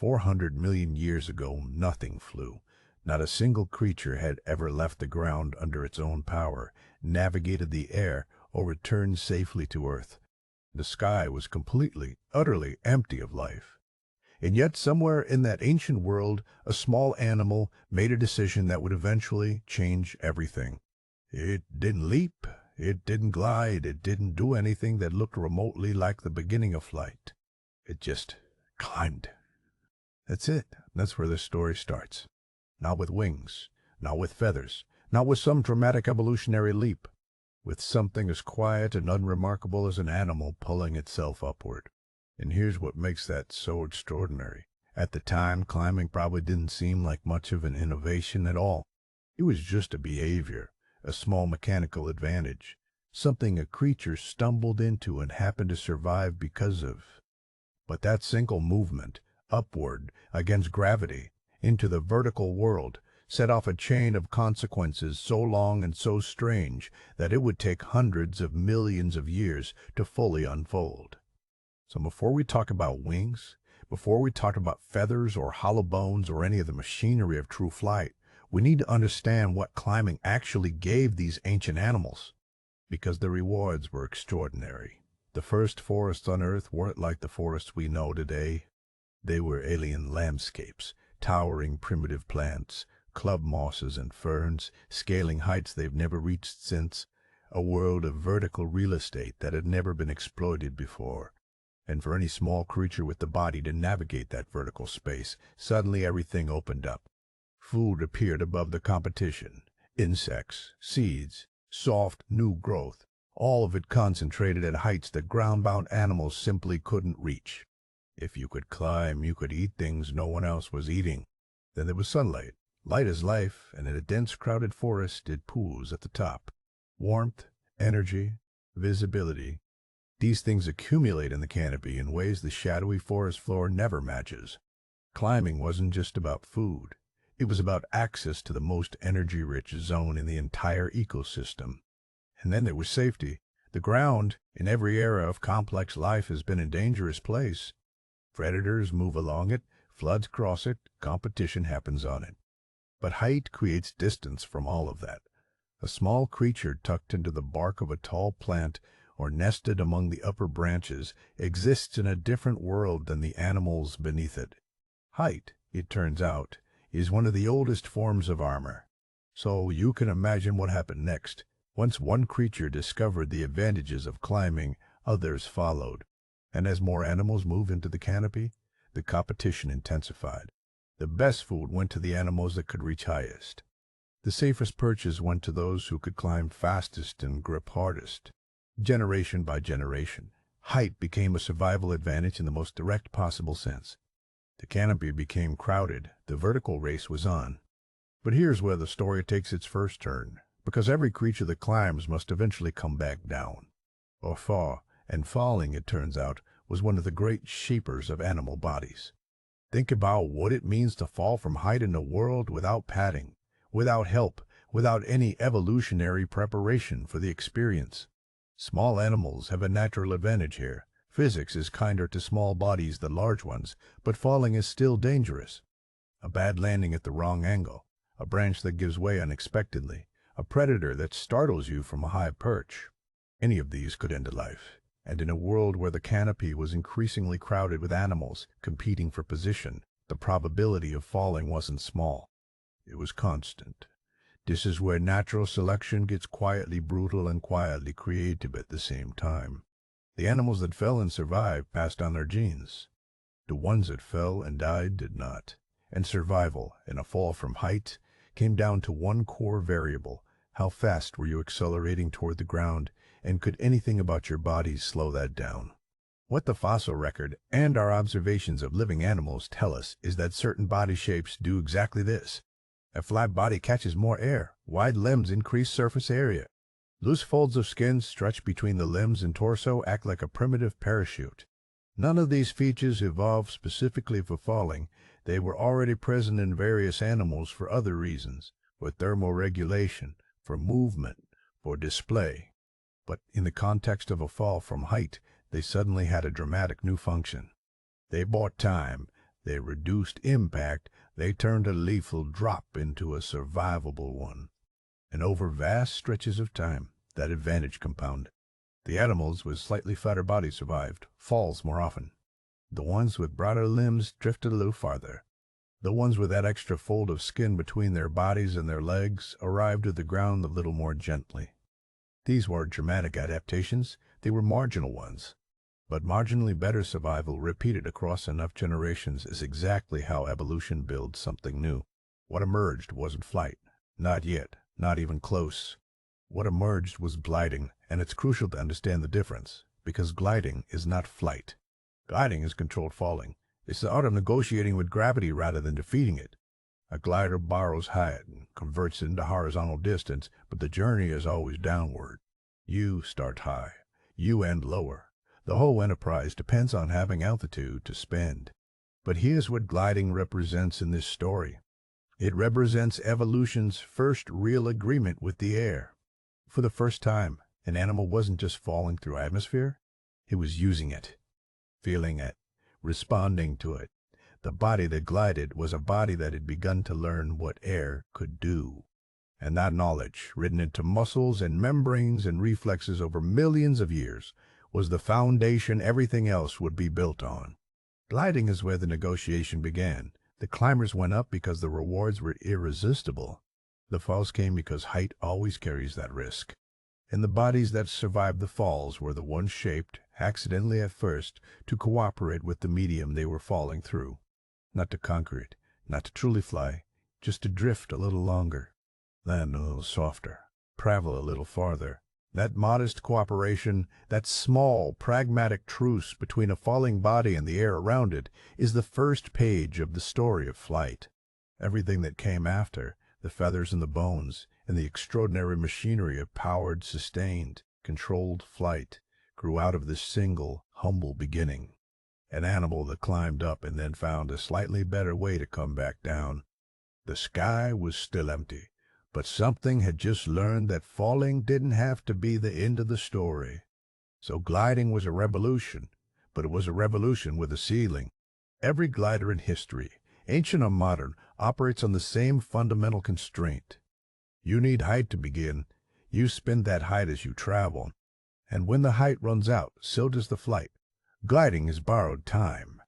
400 million years ago, nothing flew. Not a single creature had ever left the ground under its own power, navigated the air, or returned safely to Earth. The sky was completely, utterly empty of life. And yet somewhere in that ancient world, a small animal made a decision that would eventually change everything. It didn't leap, it didn't glide, it didn't do anything that looked remotely like the beginning of flight. It just climbed. That's it. That's where the story starts. Not with wings, not with feathers, not with some dramatic evolutionary leap, with something as quiet and unremarkable as an animal pulling itself upward. And here's what makes that so extraordinary. At the time, climbing probably didn't seem like much of an innovation at all. It was just a behavior, a small mechanical advantage, something a creature stumbled into and happened to survive because of. But that single movement, upward, against gravity, into the vertical world, set off a chain of consequences so long and so strange that it would take hundreds of millions of years to fully unfold. So before we talk about wings, before we talk about feathers or hollow bones or any of the machinery of true flight, we need to understand what climbing actually gave these ancient animals, because the rewards were extraordinary. The first forests on Earth weren't like the forests we know today. They were alien landscapes, towering primitive plants, club mosses and ferns, scaling heights they've never reached since, a world of vertical real estate that had never been exploited before. And for any small creature with the body to navigate that vertical space, suddenly everything opened up. Food appeared above the competition. Insects, seeds, soft, new growth, all of it concentrated at heights that ground-bound animals simply couldn't reach. If you could climb, you could eat things no one else was eating. Then there was sunlight, light as life, and in a dense, crowded forest stood pools at the top. Warmth, energy, visibility. These things accumulate in the canopy in ways the shadowy forest floor never matches. Climbing wasn't just about food. It was about access to the most energy-rich zone in the entire ecosystem. And then there was safety. The ground, in every era of complex life, has been a dangerous place. Predators move along it, floods cross it, competition happens on it. But height creates distance from all of that. A small creature tucked into the bark of a tall plant or nested among the upper branches exists in a different world than the animals beneath it. Height, it turns out, is one of the oldest forms of armor. So you can imagine what happened next. Once one creature discovered the advantages of climbing, others followed. And as more animals moved into the canopy, the competition intensified. The best food went to the animals that could reach highest. The safest perches went to those who could climb fastest and grip hardest. Generation by generation, height became a survival advantage in the most direct possible sense. The canopy became crowded, the vertical race was on. But here's where the story takes its first turn, because every creature that climbs must eventually come back down, or fall, and falling, it turns out, was one of the great shapers of animal bodies. Think about what it means to fall from height in a world without padding, without help, without any evolutionary preparation for the experience. Small animals have a natural advantage here. Physics is kinder to small bodies than large ones, but falling is still dangerous. A bad landing at the wrong angle, a branch that gives way unexpectedly, a predator that startles you from a high perch. Any of these could end a life. And in a world where the canopy was increasingly crowded with animals competing for position, the probability of falling wasn't small. It was constant. This is where natural selection gets quietly brutal and quietly creative at the same time. The animals that fell and survived passed on their genes. The ones that fell and died did not. And survival, in a fall from height, came down to one core variable. How fast were you accelerating toward the ground, and could anything about your bodies slow that down? What the fossil record and our observations of living animals tell us is that certain body shapes do exactly this. A flat body catches more air. Wide limbs increase surface area. Loose folds of skin stretched between the limbs and torso act like a primitive parachute. None of these features evolved specifically for falling. They were already present in various animals for other reasons, for thermoregulation, for movement, for display. But in the context of a fall from height, they suddenly had a dramatic new function. They bought time. They reduced impact, they turned a lethal drop into a survivable one. And over vast stretches of time, that advantage compounded. The animals with slightly fatter bodies survived, falls more often. The ones with broader limbs drifted a little farther. The ones with that extra fold of skin between their bodies and their legs arrived at the ground a little more gently. These weren't dramatic adaptations, they were marginal ones. But marginally better survival repeated across enough generations is exactly how evolution builds something new. What emerged wasn't flight. Not yet. Not even close. What emerged was gliding, and it's crucial to understand the difference, because gliding is not flight. Gliding is controlled falling. It's the art of negotiating with gravity rather than defeating it. A glider borrows height and converts it into horizontal distance, but the journey is always downward. You start high. You end lower. The whole enterprise depends on having altitude to spend. But here's what gliding represents in this story. It represents evolution's first real agreement with the air. For the first time, an animal wasn't just falling through atmosphere, it was using it, feeling it, responding to it. The body that glided was a body that had begun to learn what air could do. And that knowledge, written into muscles and membranes and reflexes over millions of years, was the foundation everything else would be built on. Gliding is where the negotiation began. The climbers went up because the rewards were irresistible. The falls came because height always carries that risk. And the bodies that survived the falls were the ones shaped, accidentally at first, to cooperate with the medium they were falling through. Not to conquer it, not to truly fly, just to drift a little longer, then a little softer, travel a little farther. That modest cooperation, that small, pragmatic truce between a falling body and the air around it, is the first page of the story of flight. Everything that came after, the feathers and the bones, and the extraordinary machinery of powered, sustained, controlled flight, grew out of this single, humble beginning. An animal that climbed up and then found a slightly better way to come back down. The sky was still empty. But something had just learned that falling didn't have to be the end of the story. So gliding was a revolution, but it was a revolution with a ceiling. Every glider in history, ancient or modern, operates on the same fundamental constraint. You need height to begin. You spend that height as you travel. And when the height runs out, so does the flight. Gliding is borrowed time.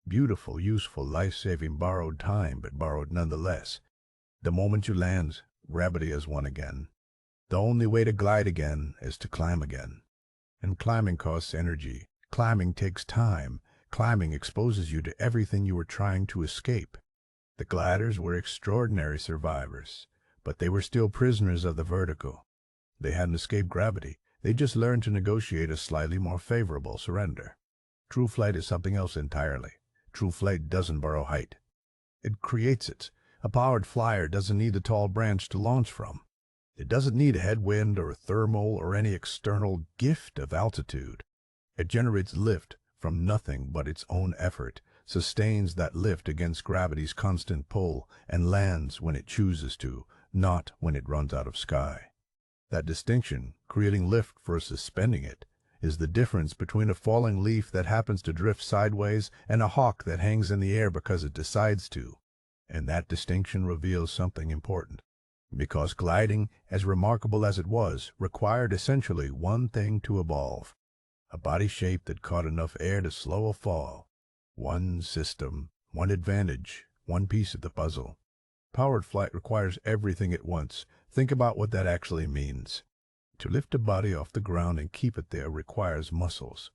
Beautiful, useful, life-saving borrowed time, but borrowed nonetheless. The moment you land, gravity is won again. The only way to glide again is to climb again. And climbing costs energy. Climbing takes time. Climbing exposes you to everything you were trying to escape. The gliders were extraordinary survivors, but they were still prisoners of the vertical. They hadn't escaped gravity. They just learned to negotiate a slightly more favorable surrender. True flight is something else entirely. True flight doesn't borrow height. It creates it. A powered flyer doesn't need a tall branch to launch from. It doesn't need a headwind or a thermal or any external gift of altitude. It generates lift from nothing but its own effort, sustains that lift against gravity's constant pull, and lands when it chooses to, not when it runs out of sky. That distinction, creating lift versus suspending it, is the difference between a falling leaf that happens to drift sideways and a hawk that hangs in the air because it decides to. And that distinction reveals something important. Because gliding, as remarkable as it was, required essentially one thing to evolve. A body shape that caught enough air to slow a fall. One system, one advantage, one piece of the puzzle. Powered flight requires everything at once. Think about what that actually means. To lift a body off the ground and keep it there requires muscles.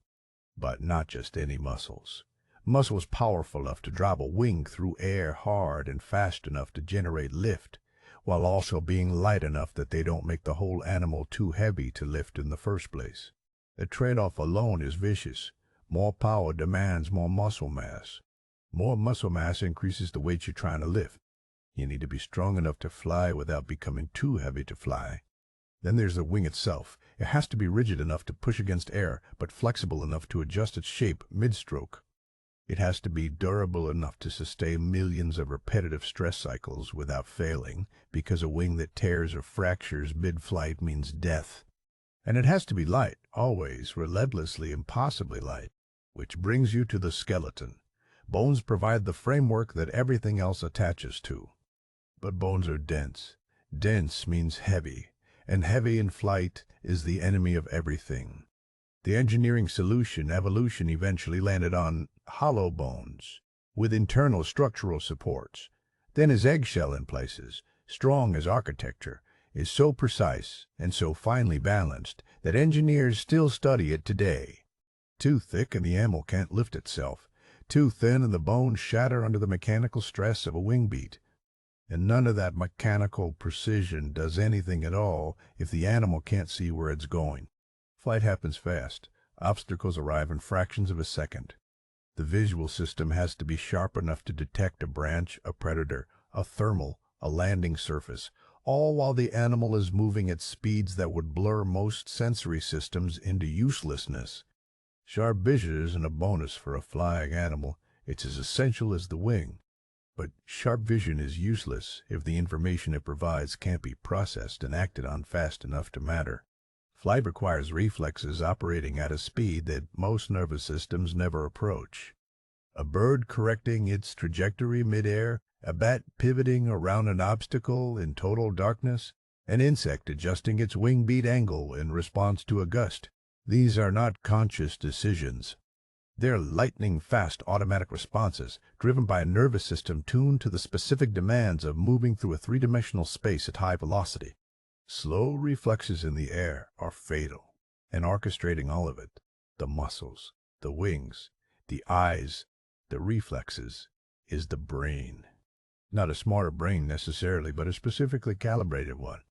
But not just any muscles. Muscles powerful enough to drive a wing through air hard and fast enough to generate lift, while also being light enough that they don't make the whole animal too heavy to lift in the first place. The trade-off alone is vicious. More power demands more muscle mass. More muscle mass increases the weight you're trying to lift. You need to be strong enough to fly without becoming too heavy to fly. Then there's the wing itself. It has to be rigid enough to push against air, but flexible enough to adjust its shape mid-stroke. It has to be durable enough to sustain millions of repetitive stress cycles without failing, because a wing that tears or fractures mid-flight means death. And it has to be light, always, relentlessly, impossibly light. Which brings you to the skeleton. Bones provide the framework that everything else attaches to. But bones are dense. Dense means heavy, and heavy in flight is the enemy of everything. The engineering solution, evolution, eventually landed on hollow bones, with internal structural supports. Thin as eggshell in places, strong as architecture, is so precise and so finely balanced that engineers still study it today. Too thick and the animal can't lift itself. Too thin and the bones shatter under the mechanical stress of a wing beat. And none of that mechanical precision does anything at all if the animal can't see where it's going. Flight happens fast. Obstacles arrive in fractions of a second. The visual system has to be sharp enough to detect a branch, a predator, a thermal, a landing surface, all while the animal is moving at speeds that would blur most sensory systems into uselessness. Sharp vision isn't a bonus for a flying animal. It's as essential as the wing. But sharp vision is useless if the information it provides can't be processed and acted on fast enough to matter. Flight requires reflexes operating at a speed that most nervous systems never approach. A bird correcting its trajectory mid-air, a bat pivoting around an obstacle in total darkness, an insect adjusting its wing beat angle in response to a gust. These are not conscious decisions. They're lightning-fast automatic responses, driven by a nervous system tuned to the specific demands of moving through a three-dimensional space at high velocity. Slow reflexes in the air are fatal, and orchestrating all of it, the muscles, the wings, the eyes, the reflexes, is the brain. Not a smarter brain necessarily, but a specifically calibrated one.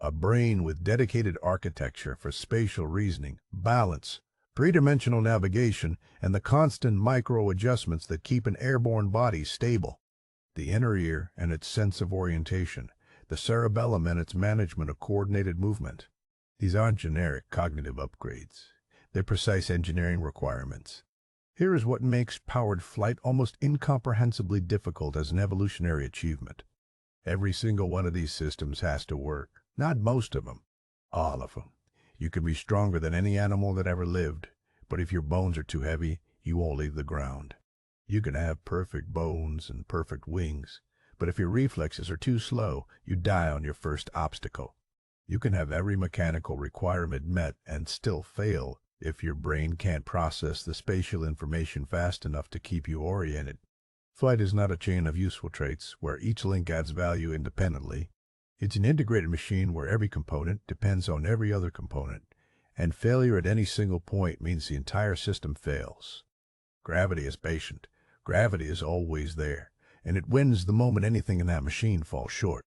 A brain with dedicated architecture for spatial reasoning, balance, three-dimensional navigation, and the constant micro-adjustments that keep an airborne body stable. The inner ear and its sense of orientation, the cerebellum and its management of coordinated movement. These aren't generic cognitive upgrades. They're precise engineering requirements. Here is what makes powered flight almost incomprehensibly difficult as an evolutionary achievement. Every single one of these systems has to work. Not most of them. All of them. You can be stronger than any animal that ever lived, but if your bones are too heavy, you won't leave the ground. You can have perfect bones and perfect wings, but if your reflexes are too slow, you die on your first obstacle. You can have every mechanical requirement met and still fail if your brain can't process the spatial information fast enough to keep you oriented. Flight is not a chain of useful traits where each link adds value independently. It's an integrated machine where every component depends on every other component, and failure at any single point means the entire system fails. Gravity is patient. Gravity is always there, and it wins the moment anything in that machine falls short,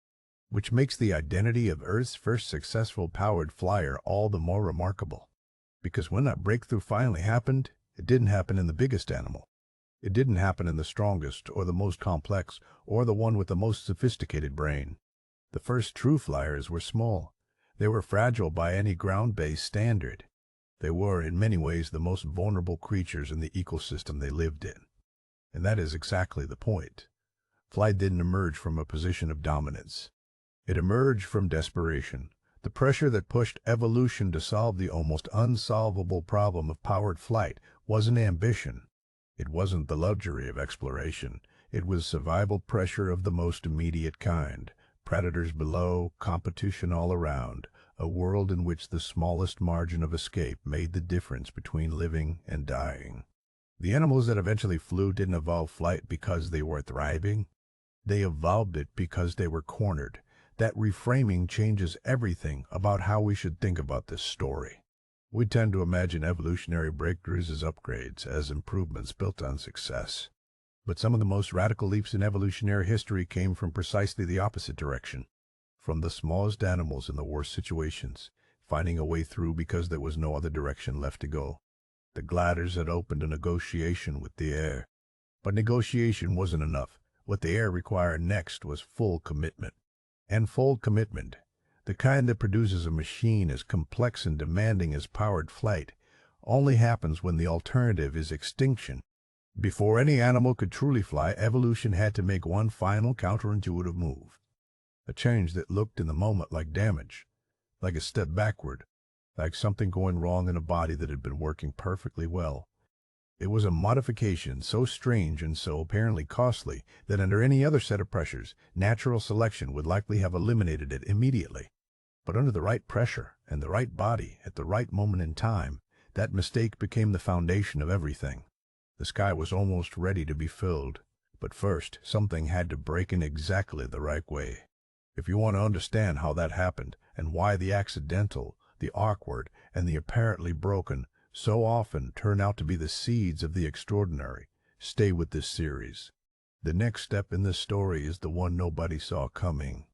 which makes the identity of Earth's first successful powered flyer all the more remarkable. Because when that breakthrough finally happened, it didn't happen in the biggest animal. It didn't happen in the strongest, or the most complex, or the one with the most sophisticated brain. The first true flyers were small. They were fragile by any ground-based standard. They were, in many ways, the most vulnerable creatures in the ecosystem they lived in. And that is exactly the point. Flight didn't emerge from a position of dominance. It emerged from desperation, the pressure that pushed evolution to solve the almost unsolvable problem of powered flight wasn't ambition. It wasn't the luxury of exploration. It was survival pressure of the most immediate kind. Predators below, competition all around, a world in which the smallest margin of escape made the difference between living and dying. The animals that eventually flew didn't evolve flight because they were thriving. They evolved it because they were cornered. That reframing changes everything about how we should think about this story. We tend to imagine evolutionary breakthroughs as upgrades, as improvements built on success. But some of the most radical leaps in evolutionary history came from precisely the opposite direction. From the smallest animals in the worst situations, finding a way through because there was no other direction left to go. The gliders had opened a negotiation with the air. But negotiation wasn't enough. What the air required next was full commitment. And full commitment, the kind that produces a machine as complex and demanding as powered flight, only happens when the alternative is extinction. Before any animal could truly fly, evolution had to make one final counterintuitive move. A change that looked in the moment like damage, like a step backward, like something going wrong in a body that had been working perfectly well. It was a modification so strange and so apparently costly that under any other set of pressures, natural selection would likely have eliminated it immediately. But under the right pressure and the right body at the right moment in time, that mistake became the foundation of everything. The sky was almost ready to be filled, but first something had to break in exactly the right way. If you want to understand how that happened and why the accidental, the awkward, and the apparently broken so often turn out to be the seeds of the extraordinary, stay with this series. The next step in this story is the one nobody saw coming.